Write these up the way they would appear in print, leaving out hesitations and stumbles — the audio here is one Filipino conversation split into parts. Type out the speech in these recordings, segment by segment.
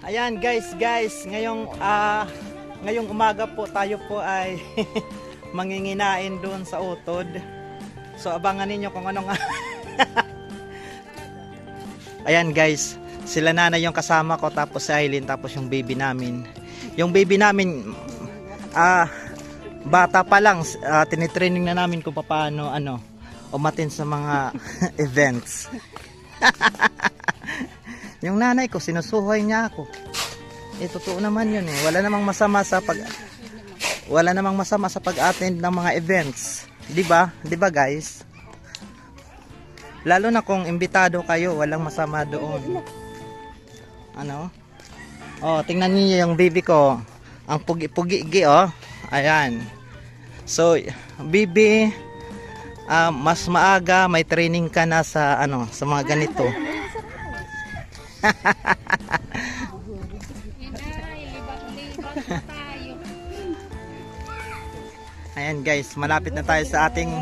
Ayan guys, ngayong umaga po tayo po ay manginginain doon sa utod. So abangan ninyo kung ano nga. Ayan guys, sila nanay yung kasama ko, tapos si Aileen, tapos yung baby namin. Yung baby namin bata pa lang, tinitraining na namin kung paano umatin sa mga events. Yung nanay ko, sinusuhay niya ako. Totoo naman yun eh. Wala namang masama sa pag-attend ng mga events. 'Di ba? 'Di ba guys? Lalo na kung imbitado kayo, walang masama doon. Oh, tingnan niyo yung baby ko. Ang pugi-pugi oh. Ayan. So, baby, mas maaga may training ka na sa sa mga ganito. Ayan guys, malapit na tayo sa ating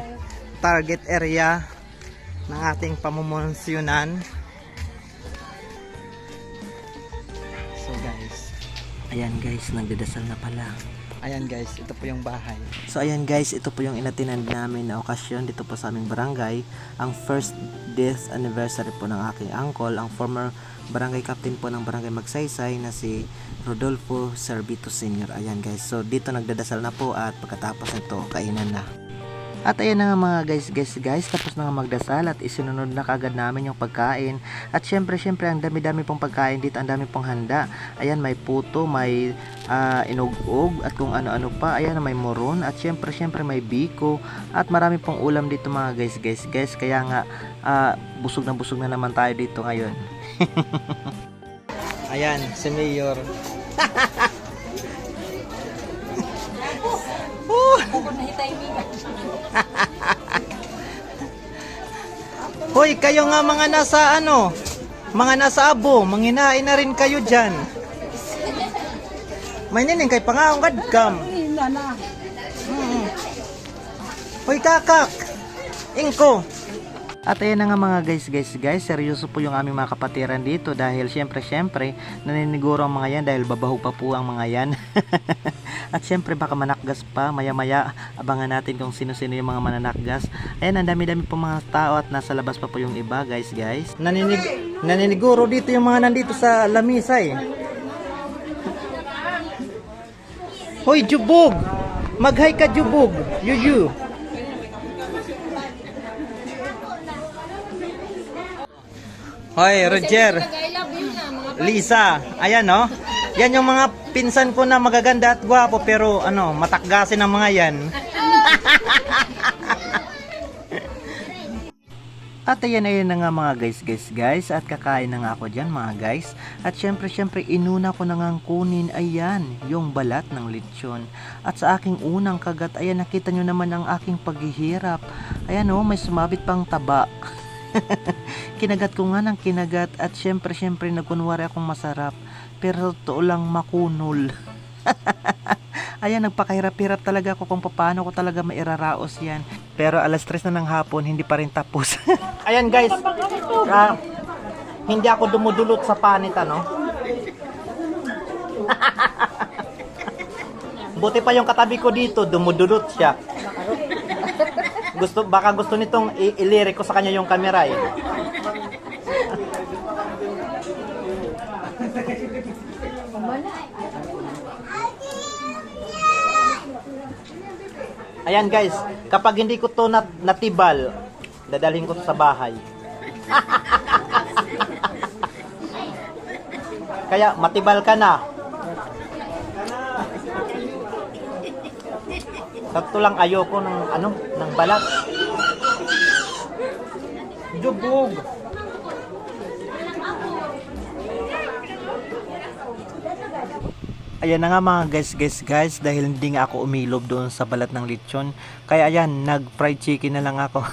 target area ng ating pamumunsyonan. So guys, ayan guys, nagdadasal na pala. Ayan guys, ito po yung bahay. So ayan guys, ito po yung inatinan namin na okasyon dito po sa aming barangay. Ang first death anniversary po ng aking uncle, ang former barangay captain po ng barangay Magsaysay na si Rodolfo Servito Sr. Ayan guys, so dito nagdadasal na po at pagkatapos nito kainan na. At ayan na nga mga guys, tapos na nga magdasal at isinunod na kagad namin yung pagkain. At syempre ang dami-dami pong pagkain dito, ang dami pong handa. Ayan, may puto, may inugog at kung ano-ano pa. Ayan, may moron at syempre may biko at marami pong ulam dito mga guys. Kaya nga busog na naman tayo dito ngayon. Ayan, si Mayor. Hoy, kayo nga mga nasa mga nasa abo, manginain na rin kayo dyan. May nining kay pangaong gadkam. Hoy kakak, ingko. At ayan na nga mga guys, seryoso po yung aming mga kapatiran dito dahil syempre naniniguro ang mga yan dahil babahog pa po ang mga yan. At syempre baka manakgas pa, maya abangan natin kung sino-sino yung mga mananakgas. Ayan, ang dami-dami po mga tao at nasa labas pa po yung iba guys. Naniniguro dito yung mga nandito sa lamisa eh. Hoy Jubog, mag-hi ka Jubog, yuyu. Hoy, Roger, Lisa, ayan no? Yan yung mga pinsan ko na magaganda at gwapo pero matakgasin ang mga yan. At ayan na nga mga guys, at kakain na nga ako dyan mga guys. At syempre inuna ko na nga kunin, ayan, yung balat ng lechon. At sa aking unang kagat, ayan, nakita nyo naman ang aking paghihirap. Ayan may sumabit pang taba. Kinagat ko nga ng kinagat at syempre nagkunwari akong masarap pero totoo lang makunol. Ayan, nagpakahirap-hirap talaga ako kung paano ko talaga mairaraos yan, pero alas 3 na ng hapon hindi pa rin tapos. Ayan guys, hindi ako dumudulot sa panit buti pa yung katabi ko dito dumudulot siya. Baka gusto nitong ilirik ko sa kanya yung camera eh. Ayan guys, kapag hindi ko to natibal, dadalhin ko to sa bahay. Kaya matibal ka na. Sakto lang ayoko ng balat. Jubog. Ayan na nga mga guys, dahil hindi nga ako umilob doon sa balat ng lechon. Kaya ayan, nag-fried chicken na lang ako.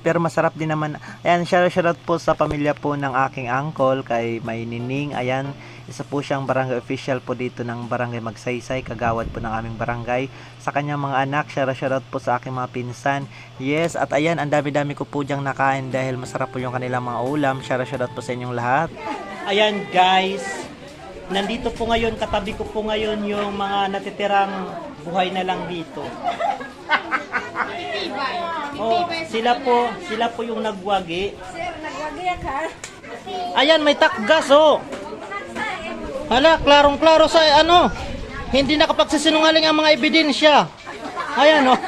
Pero masarap din naman. Ayan, shoutout po sa pamilya po ng aking uncle, kay May Nining. Ayan, isa po siyang barangay official po dito ng barangay Magsaysay, kagawad po ng aming barangay. Sa kanyang mga anak, shoutout po sa aking mga pinsan. Yes, at ayan, ang dami-dami ko po diyang nakain dahil masarap po yung kanilang mga ulam. Shoutout po sa inyong lahat. Ayan guys, nandito po ngayon, katabi ko po ngayon yung mga natitirang buhay na lang dito. Oh, sila po yung nagwagi. Sir, nagwagi ka? Ayan, may takgas oh. Hala, klarong-klaro sa ano. Hindi nakapagsisinungaling ang mga ebidensya. Ayan oh.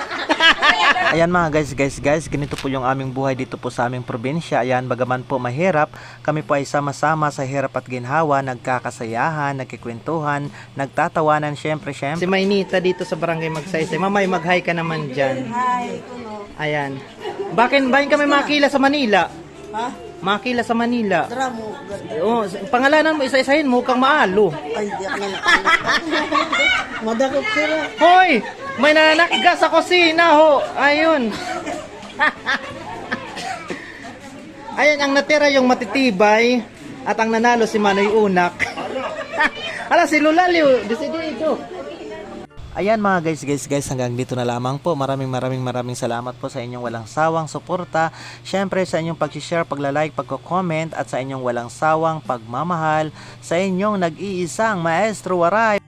Ayan mga guys, ganito po yung aming buhay dito po sa aming probinsya. Ayan, bagaman po mahirap, kami po ay sama-sama sa hirap at ginhawa, nagkakasayahan, nagkikwentuhan, nagtatawanan, syempre. Si Maynita dito sa barangay Magsaysay. Mamay, mag-hi ka naman dyan. Hi, kuno. Ayan. Bakit kami makila sa Manila? Ha? Makila sa Manila. Dramo. Oh, pangalanan mo, isa-isahin mo, kang maalo. Ay, di ako na. Madakot sila. Hoy! May nanakga sa kusina ho. Ayun. Ayan, ang natira yung matitibay at ang nanalo si Manoy Unak. Hala, si Lulaliw. Dito. Ayan mga guys, hanggang dito na lamang po. Maraming salamat po sa inyong walang sawang suporta. Syempre sa inyong pag-share, pagla-like, pagko-comment at sa inyong walang sawang pagmamahal sa inyong nag-iisang Maestro Waray.